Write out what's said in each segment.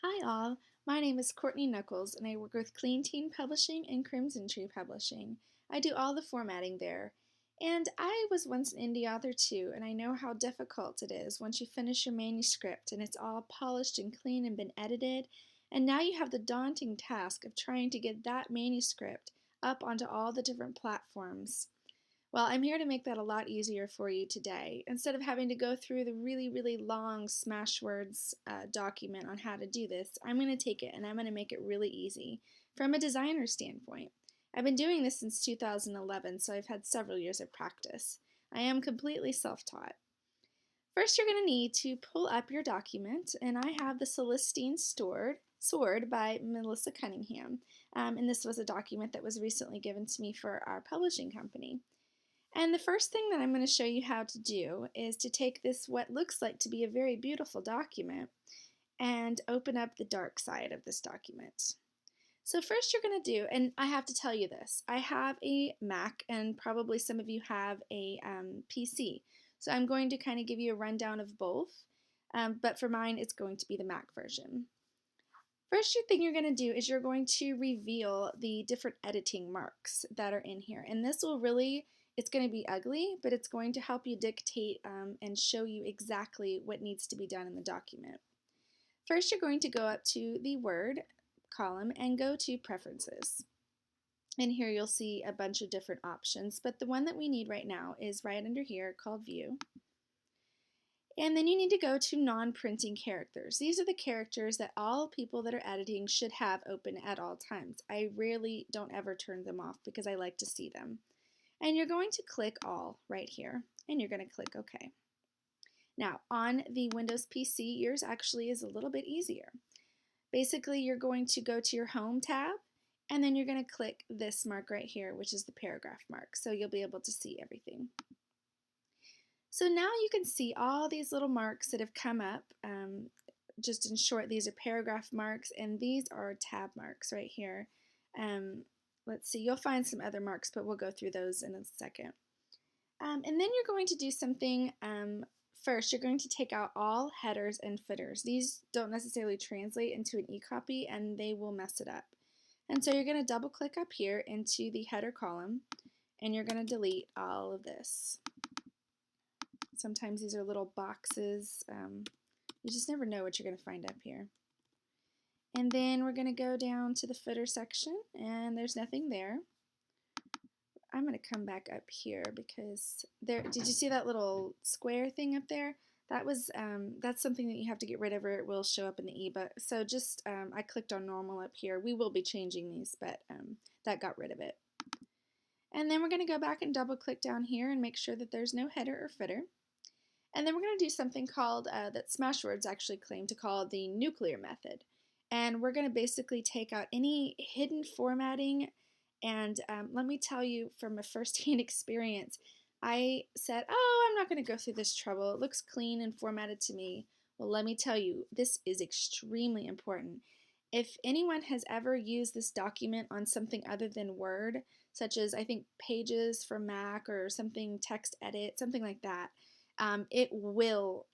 Hi all, my name is Courtney Knuckles and I work with Clean Teen Publishing and Crimson Tree Publishing. I do all the formatting there. And I was once an indie author too, and I know how difficult it is once you finish your manuscript and it's all polished and clean and been edited, and now you have the daunting task of trying to get that manuscript up onto all the different platforms. Well, I'm here to make that a lot easier for you today. Instead of having to go through the really long Smashwords document on how to do this, I'm going to take it and I'm going to make it really easy from a designer standpoint. I've been doing this since 2011, so I've had several years of practice. I am completely self-taught. First, you're going to need to pull up your document, and I have the Celestine Sword by Melissa Cunningham. And this was a document that was recently given to me for our publishing company. And the first thing that I'm going to show you how to do is to take this, what looks like to be a very beautiful document, and open up the dark side of this document. So first you're going to do, and I have to tell you this, I have a Mac and probably some of you have a PC. So I'm going to kind of give you a rundown of both, but for mine it's going to be the Mac version. First thing you're going to do is you're going to reveal the different editing marks that are in here. And this will really, it's going to be ugly, but it's going to help you dictate and show you exactly what needs to be done in the document. First, you're going to go up to the Word column and go to Preferences. And here you'll see a bunch of different options, but the one that we need right now is right under here called View. And then you need to go to non-printing characters. These are the characters that all people that are editing should have open at all times. I rarely don't ever turn them off because I like to see them. And you're going to click all right here, and you're going to click OK. Now, on the Windows PC, yours actually is a little bit easier. Basically, you're going to go to your Home tab, and then you're going to click this mark right here, which is the paragraph mark, so you'll be able to see everything. So now you can see all these little marks that have come up. Just in short, these are paragraph marks, and these are tab marks right here. Let's see, you'll find some other marks, but we'll go through those in a second. And then you're going to do something. First, you're going to take out all headers and footers. These don't necessarily translate into an e-copy, and they will mess it up. And so you're going to double click up here into the header column, and you're going to delete all of this. Sometimes these are little boxes. You just never know what you're going to find up here. And then we're going to go down to the footer section, and there's nothing there. I'm going to come back up here because there. Did you see that little square thing up there? That was that's something that you have to get rid of, or it will show up in the ebook. So just I clicked on normal up here. We will be changing these, but that got rid of it. And then we're going to go back and double click down here and make sure that there's no header or footer. And then we're going to do something called, that Smashwords actually claim to call the nuclear method. And we're going to basically take out any hidden formatting. And let me tell you from a first-hand experience, I said, oh, I'm not going to go through this trouble. It looks clean and formatted to me. Well, let me tell you, this is extremely important. If anyone has ever used this document on something other than Word, such as I think Pages for Mac or something text edit, something like that, it will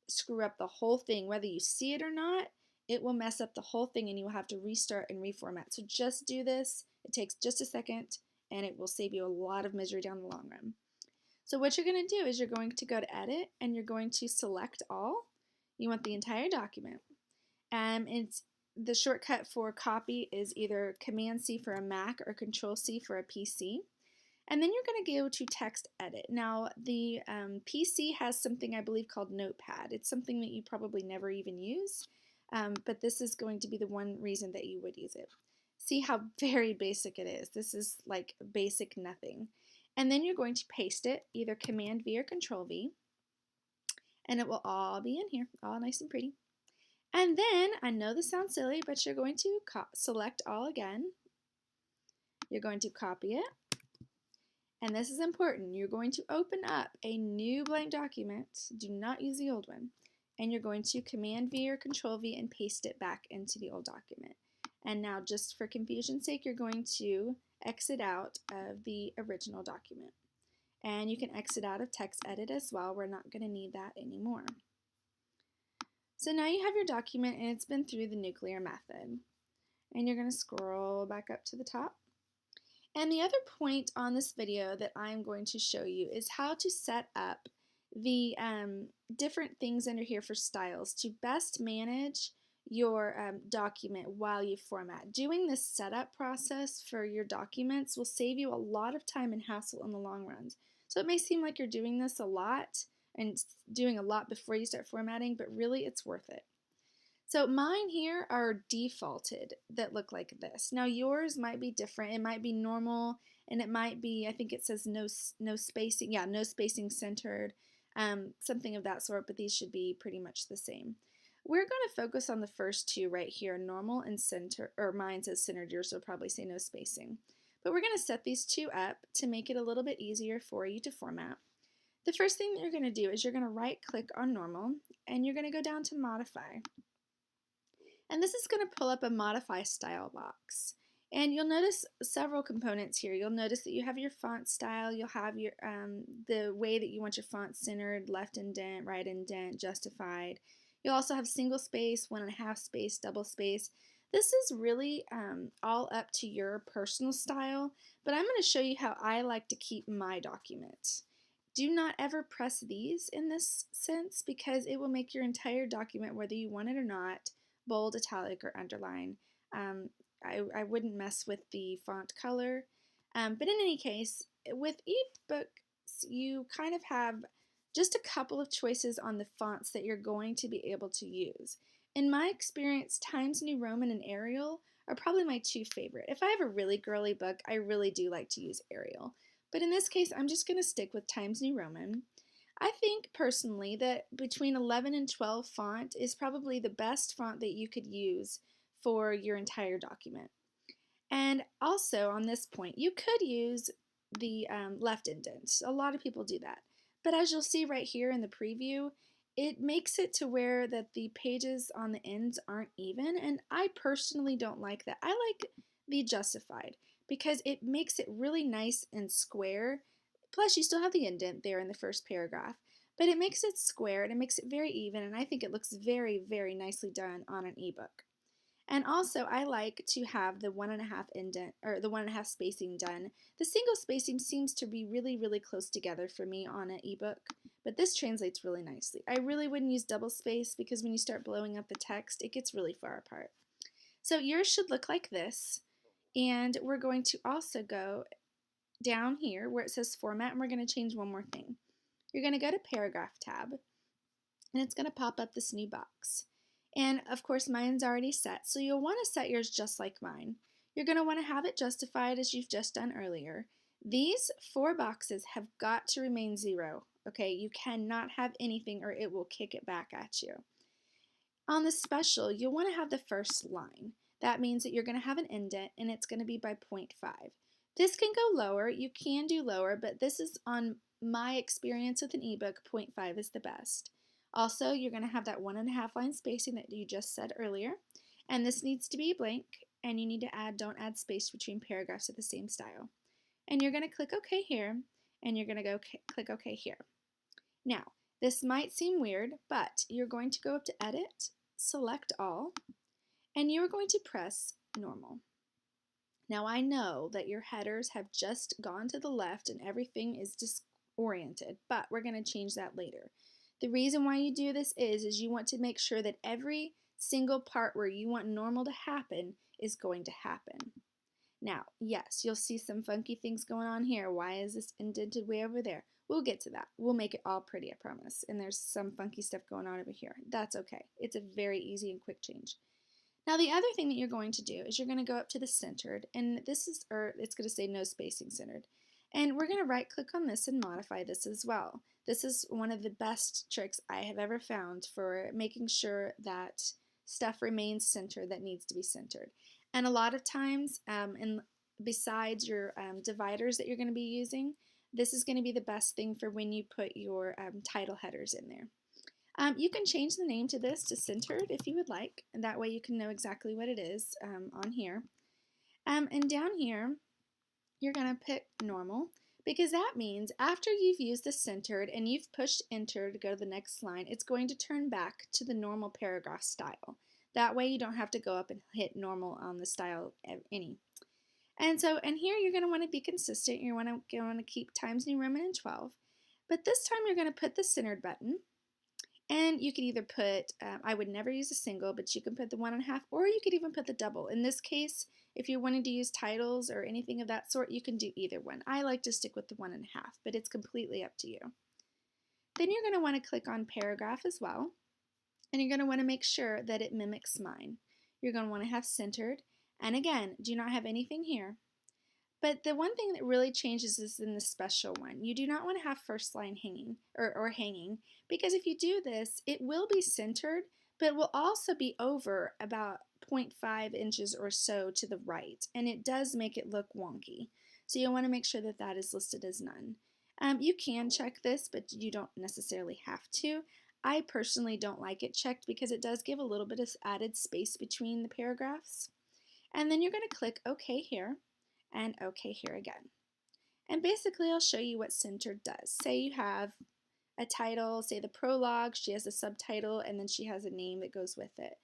screw up the whole thing. Whether you see it or not, it will mess up the whole thing and you will have to restart and reformat. So just do this. It takes just a second and it will save you a lot of misery down the long run. So what you're going to do is you're going to go to Edit and you're going to select all. You want the entire document. It's the shortcut for copy is either Command-C for a Mac or Control-C for a PC. And then you're going to go to text edit. Now the PC has something I believe called Notepad. It's something that you probably never even use, but this is going to be the one reason that you would use it. See how very basic it is. This is like basic nothing. And then you're going to paste it, either Command V or Control V, and it will all be in here, all nice and pretty. And then, I know this sounds silly, but you're going to select all again. You're going to copy it. And this is important. You're going to open up a new blank document. Do not use the old one. And you're going to Command V or Control V and paste it back into the old document. And now, just for confusion's sake, you're going to exit out of the original document. And you can exit out of text edit as well. We're not going to need that anymore. So now you have your document and it's been through the nuclear method. And you're going to scroll back up to the top. And the other point on this video that I'm going to show you is how to set up the different things under here for styles to best manage your document while you format. Doing this setup process for your documents will save you a lot of time and hassle in the long run. So it may seem like you're doing this a lot and doing a lot before you start formatting, but really it's worth it. So mine here are defaulted that look like this. Now yours might be different. It might be normal, and it might be, I think it says no spacing. Yeah, no spacing centered, something of that sort, but these should be pretty much the same. We're going to focus on the first two right here, normal and center, or mine says centered, yours will probably say no spacing. But we're going to set these two up to make it a little bit easier for you to format. The first thing that you're going to do is you're going to right click on normal, and you're going to go down to modify. And this is going to pull up a modify style box. And you'll notice several components here. You'll notice that you have your font style, you'll have your the way that you want your font centered, left indent, right indent, justified. You'll also have single space, 1.5 space, double space. This is really all up to your personal style, but I'm going to show you how I like to keep my document. Do not ever press these in this sense because it will make your entire document, whether you want it or not, bold, italic, or underline. I wouldn't mess with the font color. But in any case, with ebooks, you kind of have just a couple of choices on the fonts that you're going to be able to use. In my experience, Times New Roman and Arial are probably my two favorite. If I have a really girly book, I really do like to use Arial. But in this case, I'm just going to stick with Times New Roman. I think personally that between 11 and 12 font is probably the best font that you could use for your entire document. And also on this point, you could use the left indent. A lot of people do that. But as you'll see right here in the preview, it makes it to where that the pages on the ends aren't even, and I personally don't like that. I like the justified because it makes it really nice and square. Plus, you still have the indent there in the first paragraph, but it makes it square and it makes it very even, and I think it looks very, very nicely done on an ebook. And also, I like to have the 1.5 indent, or the 1.5 spacing done. The single spacing seems to be really, really close together for me on an ebook, but this translates really nicely. I really wouldn't use double space because when you start blowing up the text, it gets really far apart. So yours should look like this, and we're going to also go down here where it says format, and we're going to change one more thing. You're going to go to paragraph tab, and it's going to pop up this new box. And of course mine's already set, so you'll want to set yours just like mine. You're going to want to have it justified as you've just done earlier. These 4 boxes have got to remain 0. Okay, you cannot have anything or it will kick it back at you. On the special, you'll want to have the first line. That means that you're going to have an indent and it's going to be by 0.5. This can go lower, you can do lower, but this is on my experience with an ebook, 0.5 is the best. Also, you're going to have that 1.5 line spacing that you just said earlier, and this needs to be blank, and you need to don't add space between paragraphs of the same style. And you're going to click OK here, and you're going to go click OK here. Now, this might seem weird, but you're going to go up to Edit, select All, and you're going to press Normal. Now, I know that your headers have just gone to the left and everything is disoriented, but we're going to change that later. The reason why you do this is you want to make sure that every single part where you want normal to happen is going to happen. Now, yes, you'll see some funky things going on here. Why is this indented way over there? We'll get to that. We'll make it all pretty, I promise. And there's some funky stuff going on over here. That's okay. It's a very easy and quick change. Now, the other thing that you're going to do is you're going to go up to the centered, and this is, or it's going to say no spacing centered. And we're going to right click on this and modify this as well. This is one of the best tricks I have ever found for making sure that stuff remains centered that needs to be centered. And a lot of times, and besides your dividers that you're going to be using, this is going to be the best thing for when you put your title headers in there. You can change the name to this to centered if you would like, and that way you can know exactly what it is on here. And down here, you're going to pick normal, because that means after you've used the centered and you've pushed enter to go to the next line, it's going to turn back to the normal paragraph style. That way you don't have to go up and hit normal on the style any. And here you're going to want to be consistent. You're going to keep Times New Roman and 12. But this time you're going to put the centered button. And you could either put, I would never use a single, but you can put the 1.5, or you could even put the double. In this case, if you're wanting to use titles or anything of that sort, you can do either one. I like to stick with the 1.5, but it's completely up to you. Then you're going to want to click on paragraph as well, and you're going to want to make sure that it mimics mine. You're going to want to have centered, and again, do not have anything here. But the one thing that really changes is in the special one. You do not want to have first line hanging or hanging, because if you do this, it will be centered, but it will also be over about 0.5 inches or so to the right, and it does make it look wonky. So you'll want to make sure that that is listed as none. You can check this, but you don't necessarily have to. I personally don't like it checked because it does give a little bit of added space between the paragraphs. And then you're going to click OK here and OK here again. And basically I'll show you what centered does. Say you have a title, say the prologue, she has a subtitle, and then she has a name that goes with it.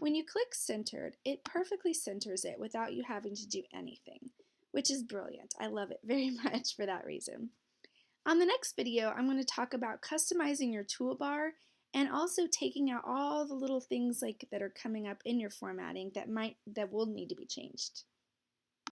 When you click centered, it perfectly centers it without you having to do anything, which is brilliant. I love it very much for that reason. On the next video, I'm going to talk about customizing your toolbar and also taking out all the little things like that are coming up in your formatting that will need to be changed.